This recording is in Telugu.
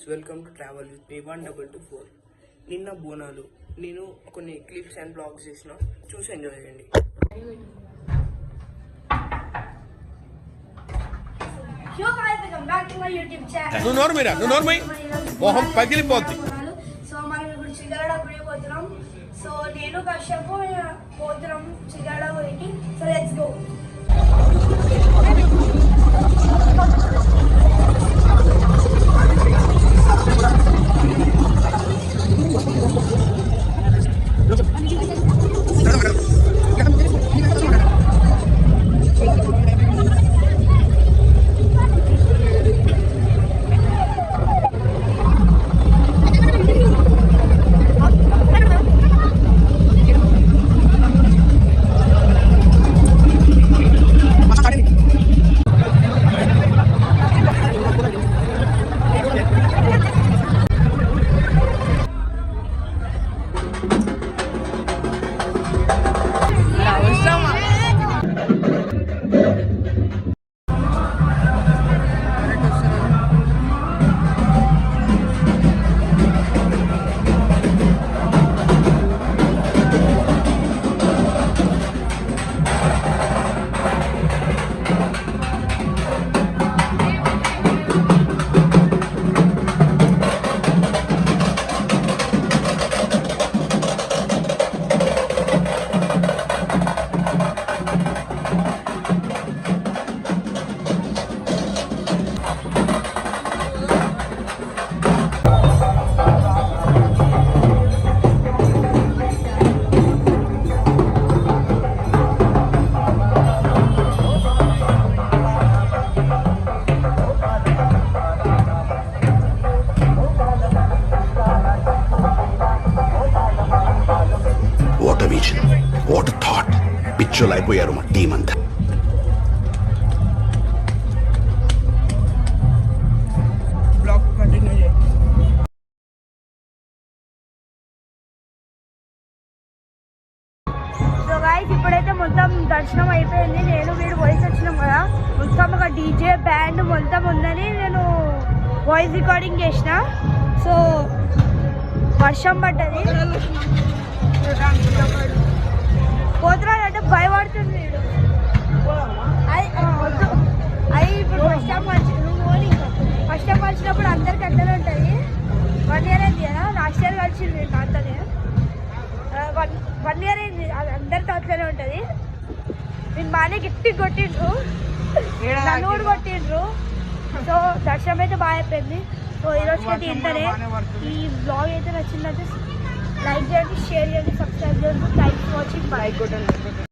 Friends, welcome to travel with me 1224. నిన్న బోనాలు నేను కొన్ని క్లిప్స్ అండ్ బ్లాగ్స్ చేసిన, చూసి ఎంజాయ్ చేయండి. పగిలిపోద్ది. సో మనం ఇప్పుడు చిగడ గుడి పోతున్నాం. సో నేను కశ్యపు పోతున్నాం చిగడ గుడికి. So let's go. What that, పిచ్చోలు అయిపోయారు మా టీం అంతా. సో గైస్, ఇప్పుడైతే మొత్తం దర్శనం అయిపోయింది. నేను వీడు వాయిస్ వచ్చినాం కదా, మొత్తం ఒక డీజే బ్యాండ్ మొత్తం ఉందని నేను వాయిస్ రికార్డింగ్ చేసిన. సో వర్షం పడ్డది, పోతున్నాడు అంటే భయపడుతుంది వీడు. అది ఇప్పుడు ఫస్ట్ టైం వచ్చినప్పుడు అందరికి అట్లనే ఉంటుంది. 1 year అయింది కదా, లాస్ట్ ఇయర్ కలిసింది నాతోనే. 1 year అయింది, అందరితో అట్లనే ఉంటుంది. నేను బాగానే గట్టి కొట్టిండ్రు, నన్ను కూడా కొట్టిండ్రు. సో దర్శనం అయితే బాగా అయిపోయింది. సో ఈరోజుకి అయితే ఇంతనే. ఈ బ్లాగ్ అయితే నచ్చిందంటే లైక్ చేయండి, షేర్ చేయండి, సబ్స్క్రైబ్ చేయండి. Thanks for watching. బై.